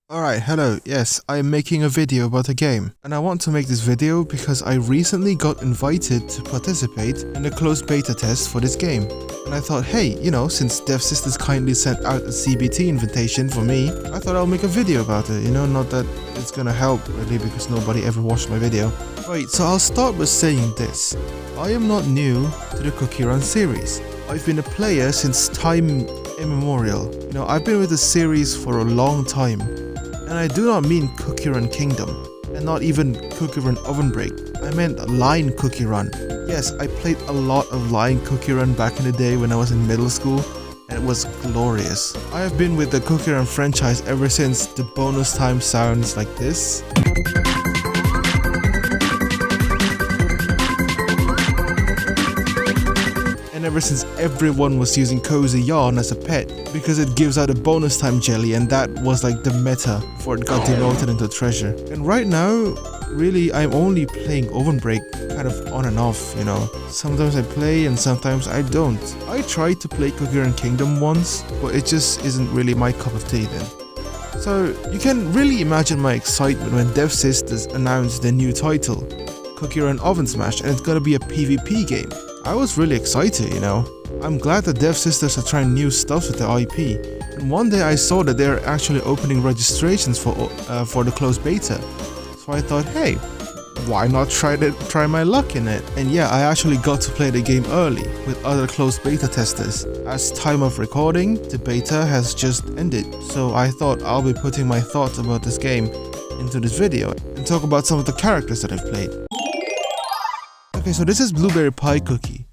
Alright, hello, yes, I am making a video about a game, and I want to make this video because I recently got invited to participate in a closed beta test for this game. And I thought, hey, since Dev Sisters kindly sent out a CBT invitation for me, I thought I'll make a video about it, not that it's gonna help really because nobody ever watched my video. Right, so I'll start with saying this. I am not new to the Cookie Run series. I've been a player since time immemorial. I've been with the series for a long time. And I do not mean Cookie Run Kingdom, and not even Cookie Run Ovensmash. I meant Line Cookie Run. Yes, I played a lot of Line Cookie Run back in the day when I was in middle school, and it was glorious. I have been with the Cookie Run franchise ever since the bonus time sounds like this. And ever since everyone was using Cozy Yarn as a pet because it gives out a bonus time jelly, and that was like the meta before it got demoted into treasure. And right now, really, I'm only playing Ovenbreak kind of on and off, Sometimes I play and sometimes I don't. I tried to play Cookie Run Kingdom once, but it just isn't really my cup of tea then. So you can really imagine my excitement when Dev Sisters announced their new title, Cookie Run Ovensmash, and it's gonna be a PvP game. I was really excited, I'm glad that Dev Sisters are trying new stuff with the IP. And one day I saw that they're actually opening registrations for the closed beta. So I thought, hey, why not try my luck in it? And yeah, I actually got to play the game early with other closed beta testers. As time of recording, the beta has just ended. So I thought I'll be putting my thoughts about this game into this video and talk about some of the characters that I've played. Okay, so this is Blueberry Pie Cookie,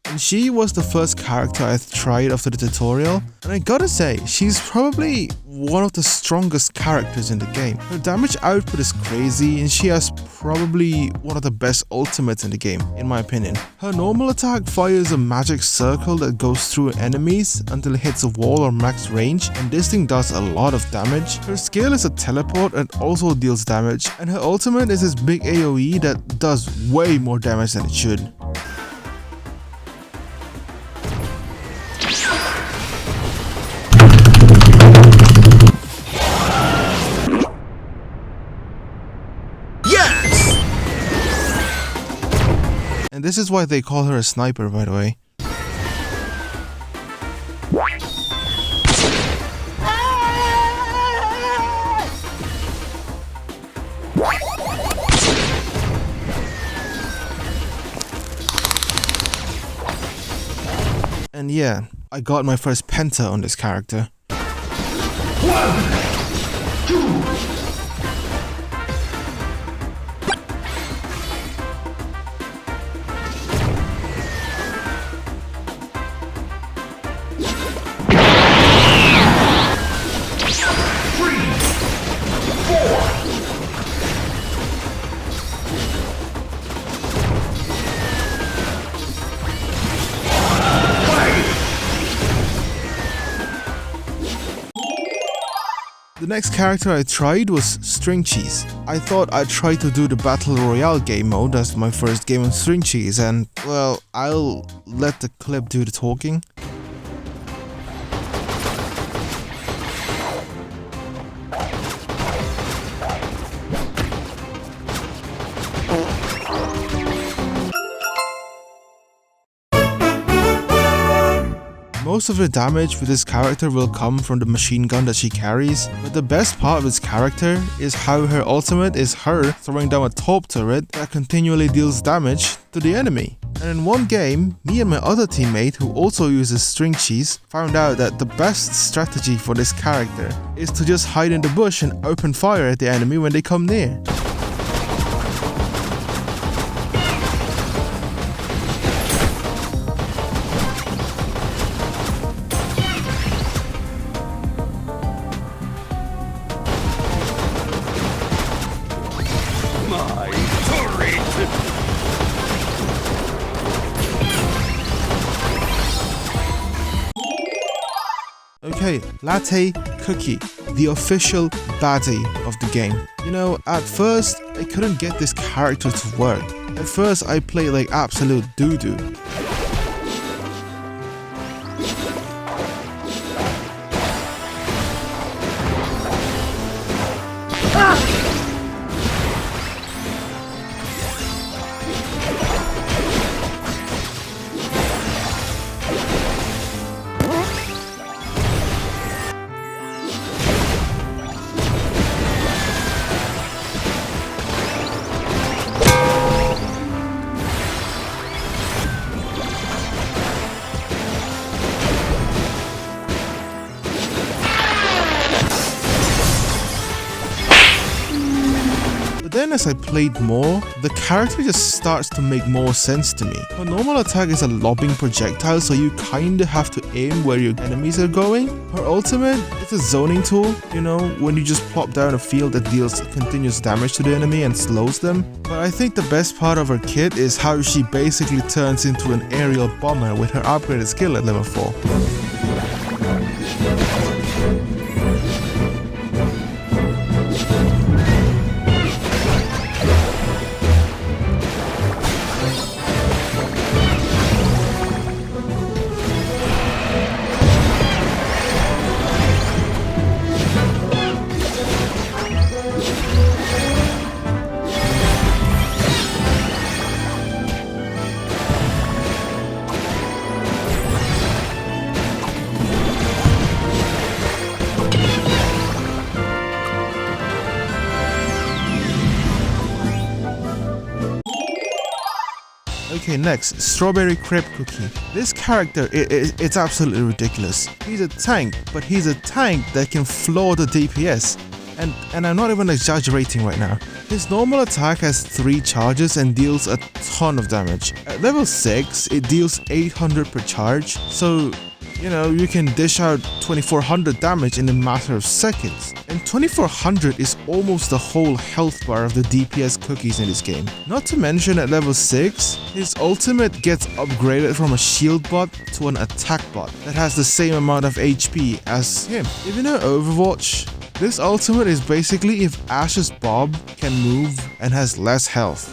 and she was the first character I tried after the tutorial, and I gotta say, she's probably one of the strongest characters in the game. Her damage output is crazy, and she has probably one of the best ultimates in the game, in my opinion. Her normal attack fires a magic circle that goes through enemies until it hits a wall or max range, and this thing does a lot of damage. Her skill is a teleport and also deals damage, and her ultimate is this big AoE that does way more damage than it should. And this is why they call her a sniper, by the way. And yeah, I got my first penta on this character. 1, 2. The next character I tried was String Cheese. I thought I'd try to do the Battle Royale game mode as my first game on String Cheese, and well, I'll let the clip do the talking. Most of the damage with this character will come from the machine gun that she carries, but the best part of this character is how her ultimate is her throwing down a top turret that continually deals damage to the enemy. And in one game, me and my other teammate, who also uses String Cheese, found out that the best strategy for this character is to just hide in the bush and open fire at the enemy when they come near. Okay, Latte Cookie, the official baddie of the game. At first, I couldn't get this character to work. At first, I played like absolute doo-doo. then as I played more, the character just starts to make more sense to me. Her normal attack is a lobbing projectile, so you kinda have to aim where your enemies are going. Her ultimate is a zoning tool, you know, when you just plop down a field that deals continuous damage to the enemy and slows them. But I think the best part of her kit is how she basically turns into an aerial bomber with her upgraded skill at level 4. Okay, next, Strawberry Crepe Cookie. This character, it's absolutely ridiculous. He's a tank, but he's a tank that can floor the DPS. And I'm not even exaggerating right now. His normal attack has 3 charges and deals a ton of damage. At level 6, it deals 800 per charge, so you know, you can dish out 2400 damage in a matter of seconds. And 2400 is almost the whole health bar of the DPS cookies in this game. Not to mention at level 6, his ultimate gets upgraded from a shield bot to an attack bot that has the same amount of HP as him. If you know Overwatch, this ultimate is basically if Ash's Bob can move and has less health.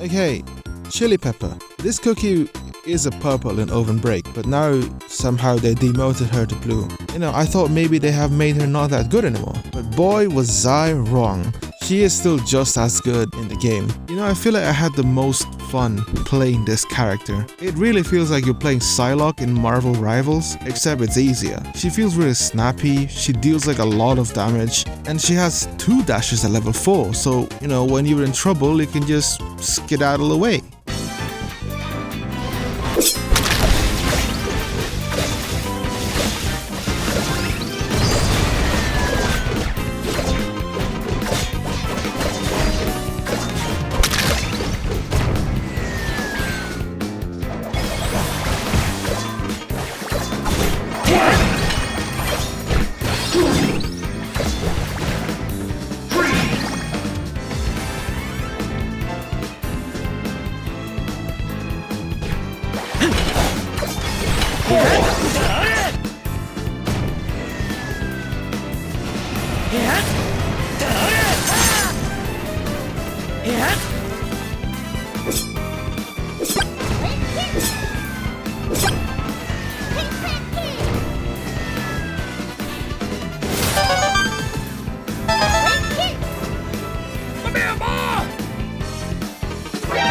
Okay, Chili Pepper. This cookie is a purple in Ovenbreak, but now somehow they demoted her to blue. You know, I thought maybe they have made her not that good anymore, but boy was I wrong. She is still just as good in the game. You know, I feel like I had the most fun playing this character. It really feels like you're playing Psylocke in Marvel Rivals, except it's easier. She feels really snappy, she deals like a lot of damage, and she has 2 dashes at level 4, so, you know, when you're in trouble, you can just skedaddle away.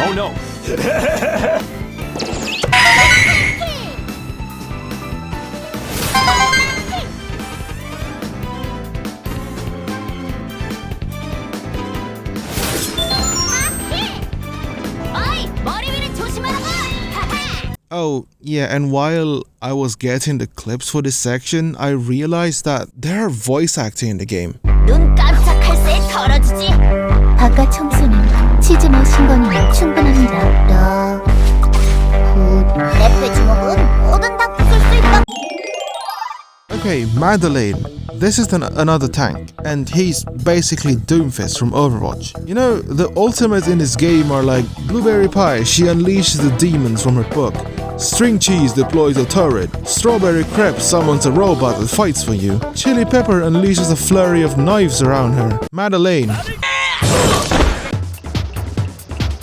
Oh no! Oh, yeah, and while I was getting the clips for this section, I realized that there are voice acting in the game. 눈 깜짝할 새 털어주지. 바깥 청소는 치즈 머신 거니면 충분합니다. 랩의 주먹은 뭐든 다 부술 수 있다. Okay, Madeleine. This is another tank, and he's basically Doomfist from Overwatch. You know, the ultimates in this game are like Blueberry Pie, she unleashes the demons from her book. String Cheese deploys a turret. Strawberry Crepe summons a robot that fights for you. Chili Pepper unleashes a flurry of knives around her. Madeleine.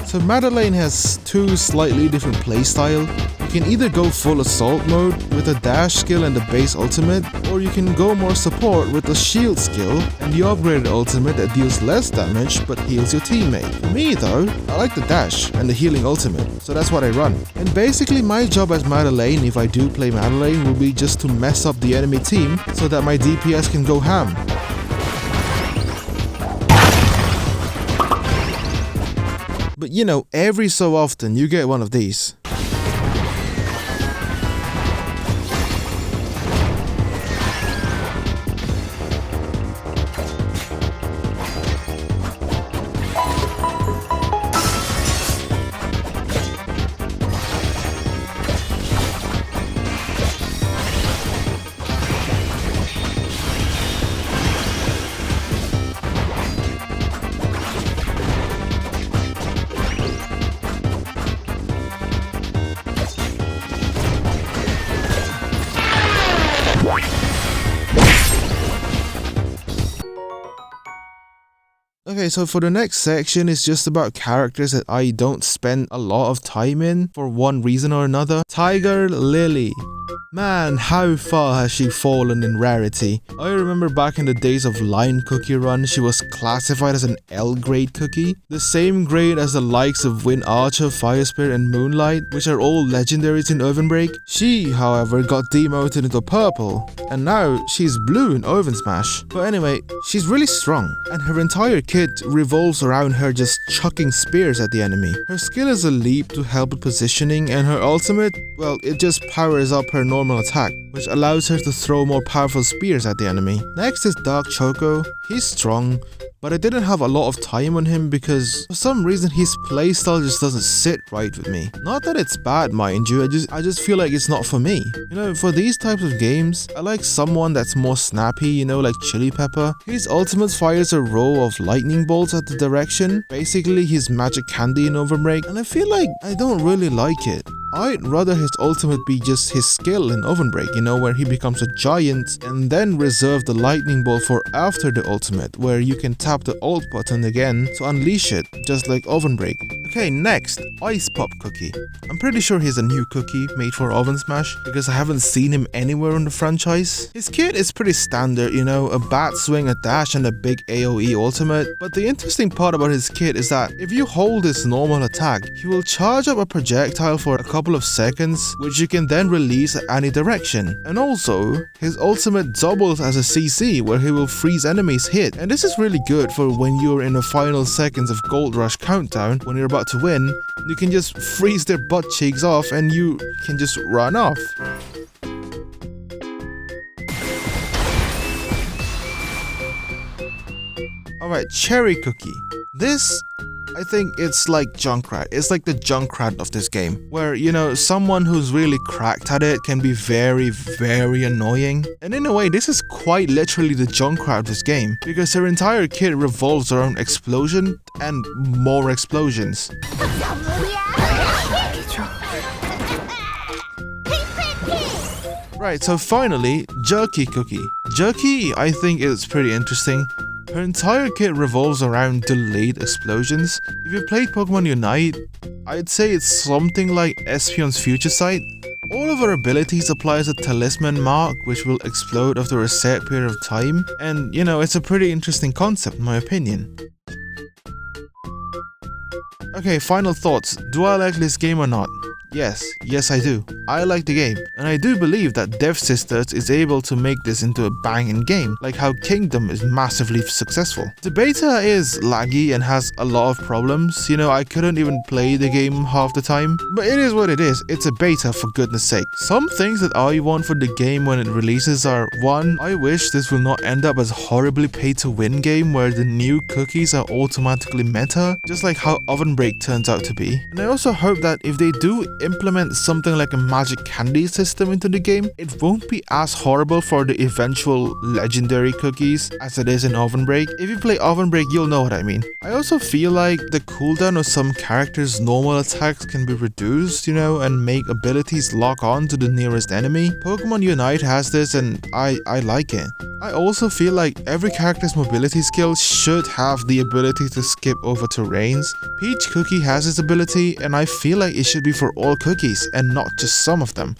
So Madeleine has two slightly different playstyles. You can either go full assault mode with a dash skill and the base ultimate, or you can go more support with the shield skill and the upgraded ultimate that deals less damage but heals your teammate. For me though, I like the dash and the healing ultimate, so that's what I run. And basically my job as Madeleine, if I do play Madeleine, will be just to mess up the enemy team so that my DPS can go ham. But you know, every so often you get one of these. Okay, so for the next section, it's just about characters that I don't spend a lot of time in for one reason or another. Tiger Lily. Man, how far has she fallen in rarity? I remember back in the days of Line Cookie Run, she was classified as an L grade cookie, the same grade as the likes of Wind Archer, Fire Spirit and Moonlight, which are all legendaries in Ovenbreak. She, however, got demoted into purple, and now she's blue in Ovensmash. But anyway, she's really strong, and her entire kit revolves around her just chucking spears at the enemy. Her skill is a leap to help with positioning, and her ultimate, well, it just powers up her normal attack, which allows her to throw more powerful spears at the enemy. Next is Dark Choco. He's strong, but I didn't have a lot of time on him because for some reason his playstyle just doesn't sit right with me. Not that it's bad, mind you, I just feel like it's not for me. You know, for these types of games, I like someone that's more snappy, you know, like Chili Pepper. His ultimate fires a row of lightning bolts at the direction, basically his magic candy in Ovenbreak, and I feel like I don't really like it. I'd rather his ultimate be just his skill in Ovenbreak, you know, where he becomes a giant and then reserve the lightning bolt for after the ultimate, where you can tap the ult button again to unleash it, just like Ovenbreak. Okay, next, Ice Pop Cookie. I'm pretty sure he's a new cookie made for Ovensmash because I haven't seen him anywhere in the franchise. His kit is pretty standard, you know, a bat swing, a dash and a big AoE ultimate. But the interesting part about his kit is that if you hold his normal attack, he will charge up a projectile for a couple of seconds, which you can then release at any direction. And also, his ultimate doubles as a CC where he will freeze enemies hit. And this is really good for when you're in the final seconds of Gold Rush countdown, when you're about to win, you can just freeze their butt cheeks off and you can just run off. Alright, Cherry Cookie. This, I think it's like Junkrat. It's like the Junkrat of this game, where, you know, someone who's really cracked at it can be very, very annoying. And in a way, this is quite literally the Junkrat of this game, because her entire kit revolves around explosion and more explosions. Right, so finally, Jerky Cookie. Jerky, I think, is pretty interesting. Her entire kit revolves around delayed explosions. If you played Pokemon Unite, I'd say it's something like Espion's Future Sight. All of her abilities applies a talisman mark which will explode after a set period of time, and you know, it's a pretty interesting concept in my opinion. Okay, final thoughts. Do I like this game or not? Yes I do. I like the game, and I do believe that Dev Sisters is able to make this into a banging game, like how Kingdom is massively successful. The beta is laggy and has a lot of problems. You know, I couldn't even play the game half the time, but it is what it is. It's a beta, for goodness sake. Some things that I want for the game when it releases are: 1. I wish this will not end up as a horribly pay to win game where the new cookies are automatically meta, just like how Ovenbreak turns out to be. And I also hope that if they do implement something like a magic candy system into the game, it won't be as horrible for the eventual legendary cookies as it is in Ovenbreak. If you play Ovenbreak, you'll know what I mean. I also feel like the cooldown of some characters' normal attacks can be reduced, you know, and make abilities lock on to the nearest enemy. Pokemon Unite has this, and I like it. I also feel like every character's mobility skill should have the ability to skip over terrains. Peach Cookie has this ability, and I feel like it should be for all cookies and not just some of them.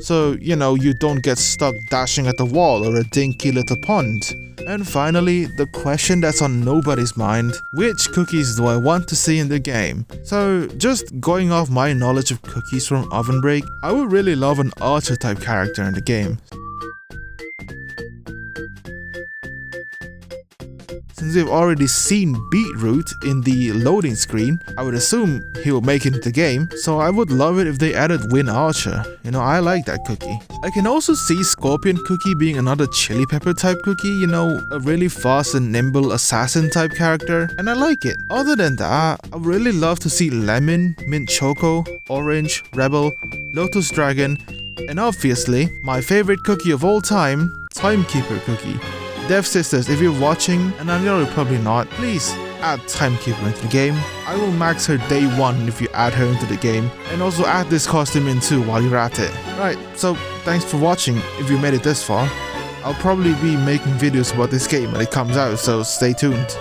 So, you know, you don't get stuck dashing at the wall or a dinky little pond. And finally, the question that's on nobody's mind: which cookies do I want to see in the game? So, just going off my knowledge of cookies from Ovenbreak, I would really love an Archer type character in the game. Since we've already seen Beetroot in the loading screen, I would assume he will make it into the game, so I would love it if they added Win Archer. You know, I like that cookie. I can also see Scorpion Cookie being another chili pepper type cookie, you know, a really fast and nimble assassin type character, and I like it. Other than that, I would really love to see Lemon, Mint Choco, Orange, Rebel, Lotus Dragon, and obviously, my favorite cookie of all time, Timekeeper Cookie. Dev Sisters, if you're watching, and I know you're probably not, please add Timekeeper into the game. I will max her day 1 if you add her into the game, and also add this costume in too while you're at it. Right, so thanks for watching if you made it this far. I'll probably be making videos about this game when it comes out, so stay tuned.